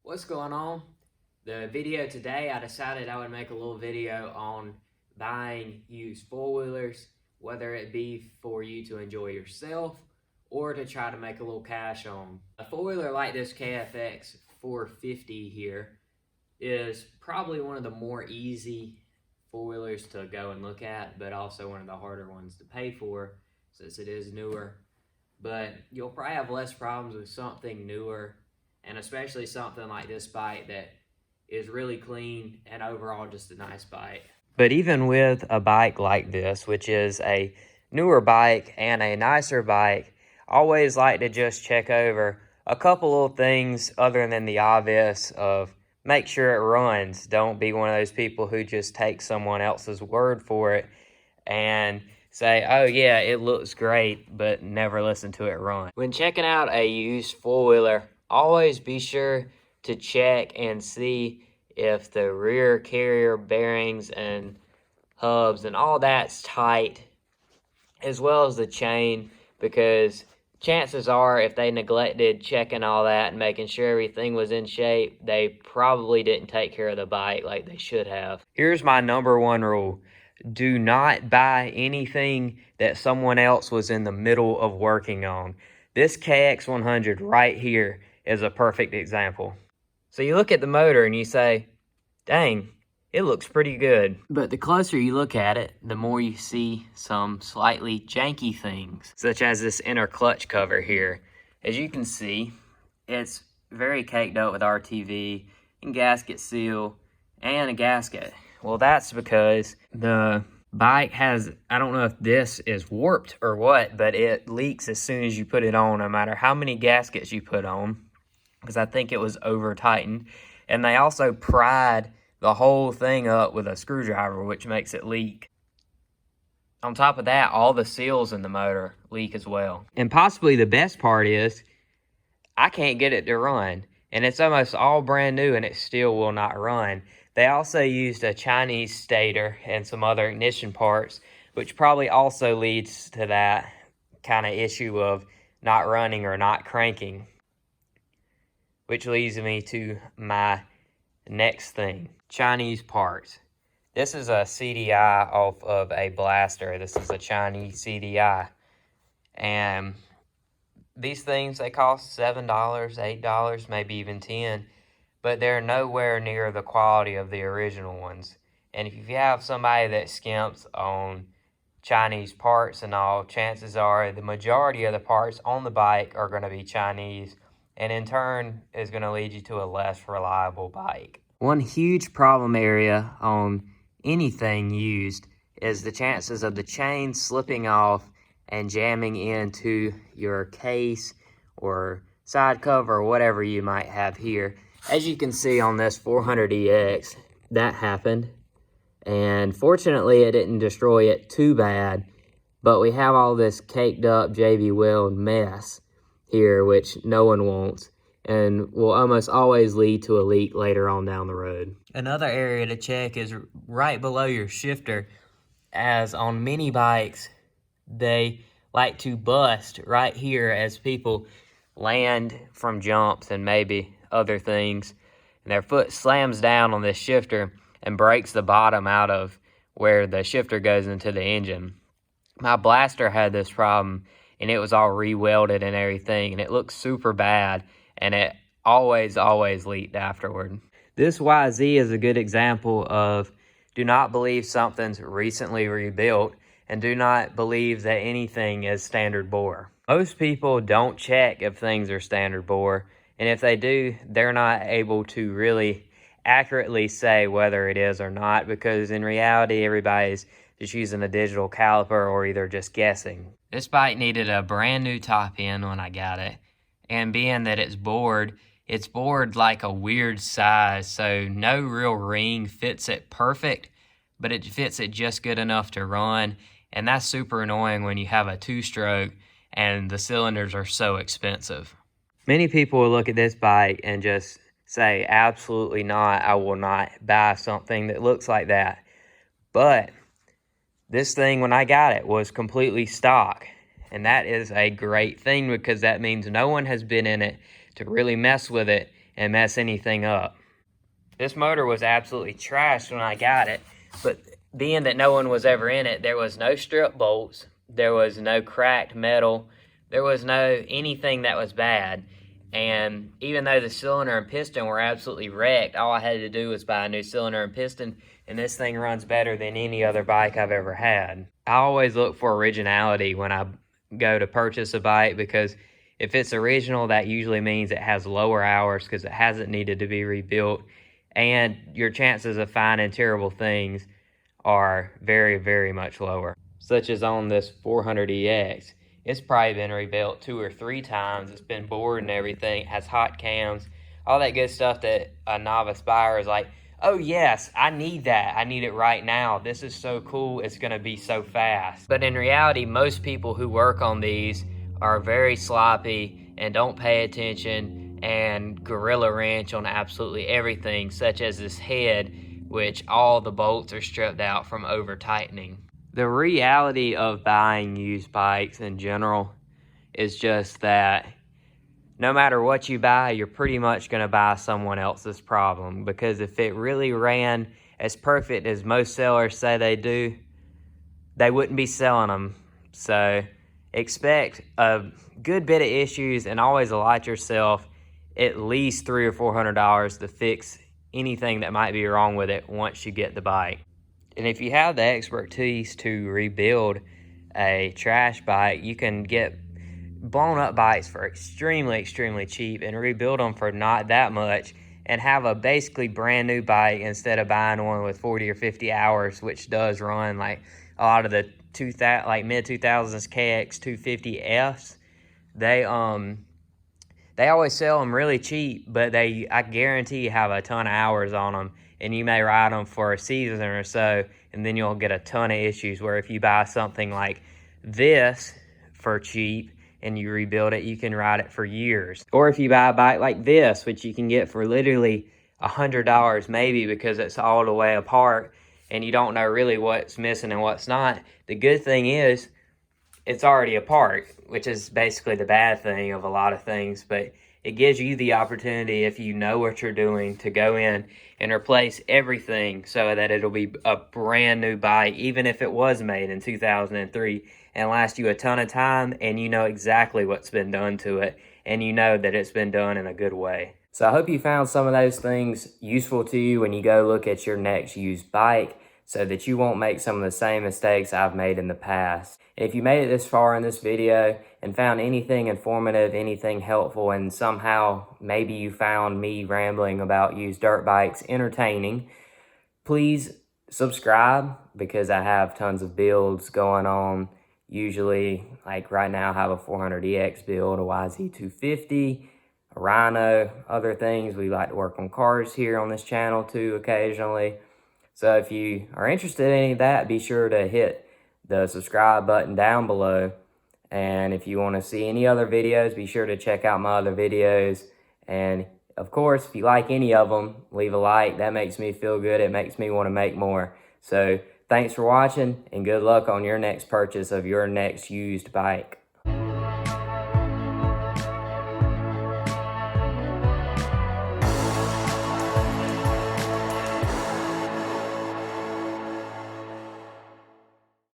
What's going on? The video today, I decided I would make a little video on buying used four-wheelers, whether it be for you to enjoy yourself or to try to make a little cash on. A four-wheeler like this KFX 450 here is probably one of the more easy four-wheelers to go and look at, but also one of the harder ones to pay for since it is newer. But you'll probably have less problems with something newer, and especially something like this bike that is really clean and overall just a nice bike. But even with a bike like this, which is a newer bike and a nicer bike, I always like to just check over a couple little things other than the obvious of make sure it runs. Don't be one of those people who just take someone else's word for it and say, oh yeah, it looks great, but never listen to it run. When checking out a used four-wheeler, always be sure to check and see if the rear carrier bearings and hubs and all that's tight, as well as the chain, because chances are if they neglected checking all that and making sure everything was in shape, they probably didn't take care of the bike like they should have. Here's my number one rule. Do not buy anything that someone else was in the middle of working on. This KX100 right here is a perfect example. So you look at the motor and you say, dang, it looks pretty good. But the closer you look at it, the more you see some slightly janky things, such as this inner clutch cover here. As you can see, it's very caked up with RTV and gasket seal and a gasket. Well, that's because the bike has, I don't know if this is warped or what, but it leaks as soon as you put it on, no matter how many gaskets you put on, because I think it was over tightened. And they also pried the whole thing up with a screwdriver, which makes it leak. On top of that, all the seals in the motor leak as well. And possibly the best part is, I can't get it to run. And it's almost all brand new and it still will not run. They also used a Chinese stator and some other ignition parts, which probably also leads to that kind of issue of not running or not cranking. Which leads me to my next thing, Chinese parts. This is a CDI off of a blaster. This is a Chinese CDI. And these things, they cost $7, $8, maybe even $10. But they're nowhere near the quality of the original ones. And if you have somebody that skimps on Chinese parts and all, chances are the majority of the parts on the bike are going to be Chinese, and in turn is going to lead you to a less reliable bike. One huge problem area on anything used is the chances of the chain slipping off and jamming into your case or side cover or whatever you might have here. As you can see on this 400EX, that happened. And fortunately, it didn't destroy it too bad. But we have all this caked up JV weld mess here, which no one wants, and will almost always lead to a leak later on down the road. Another area to check is right below your shifter, as on many bikes, they like to bust right here as people land from jumps and maybe other things, and their foot slams down on this shifter and breaks the bottom out of where the shifter goes into the engine. My blaster had this problem, and it was all re-welded and everything, and it looked super bad, and it always leaked afterward. This YZ is a good example of do not believe something's recently rebuilt, and do not believe that anything is standard bore. Most people don't check if things are standard bore, and if they do, they're not able to really accurately say whether it is or not, because in reality, everybody's just using a digital caliper or either just guessing. This bike needed a brand new top end when I got it, and being that it's bored like a weird size, so no real ring fits it perfect, but it fits it just good enough to run, and that's super annoying when you have a two-stroke and the cylinders are so expensive. Many people will look at this bike and just say, absolutely not, I will not buy something that looks like that. But this thing, when I got it, was completely stock. And that is a great thing, because that means no one has been in it to really mess with it and mess anything up. This motor was absolutely trashed when I got it, but being that no one was ever in it, there was no strip bolts, there was no cracked metal, there was no anything that was bad. And even though the cylinder and piston were absolutely wrecked, all I had to do was buy a new cylinder and piston, and this thing runs better than any other bike I've ever had. I always look for originality when I go to purchase a bike, because if it's original, that usually means it has lower hours because it hasn't needed to be rebuilt, and your chances of finding terrible things are very, very much lower. Such as on this 400EX. It's probably been rebuilt 2 or 3 times. It's been bored and everything. It has hot cams, all that good stuff that a novice buyer is like, oh yes, I need that. I need it right now. This is so cool. It's gonna be so fast. But in reality, most people who work on these are very sloppy and don't pay attention and gorilla wrench on absolutely everything, such as this head, which all the bolts are stripped out from over tightening. The reality of buying used bikes in general is just that no matter what you buy, you're pretty much going to buy someone else's problem, because if it really ran as perfect as most sellers say they do, they wouldn't be selling them. So expect a good bit of issues, and always allot yourself at least $300 or $400 to fix anything that might be wrong with it once you get the bike. And if you have the expertise to rebuild a trash bike, you can get blown up bikes for extremely cheap and rebuild them for not that much, and have a basically brand new bike instead of buying one with 40 or 50 hours, which does run like a lot of the mid 2000s KX 250Fs. They always sell them really cheap, but I guarantee you have a ton of hours on them, and you may ride them for a season or so, and then you'll get a ton of issues. Where if you buy something like this for cheap and you rebuild it, you can ride it for years. Or if you buy a bike like this, which you can get for literally $100 maybe, because it's all the way apart and you don't know really what's missing and what's not. The good thing is it's already apart, which is basically the bad thing of a lot of things, but it gives you the opportunity, if you know what you're doing, to go in and replace everything so that it'll be a brand new bike, even if it was made in 2003, and last you a ton of time, and you know exactly what's been done to it, and you know that it's been done in a good way. So I hope you found some of those things useful to you when you go look at your next used bike, so that you won't make some of the same mistakes I've made in the past. If you made it this far in this video and found anything informative, anything helpful, and somehow maybe you found me rambling about used dirt bikes entertaining, please subscribe, because I have tons of builds going on. Usually, like right now, I have a 400EX build, a YZ250, a Rhino, other things. We like to work on cars here on this channel too occasionally. So if you are interested in any of that, be sure to hit the subscribe button down below. And if you want to see any other videos, be sure to check out my other videos. And of course, if you like any of them, leave a like. That makes me feel good. It makes me want to make more. So thanks for watching, and good luck on your next purchase of your next used bike.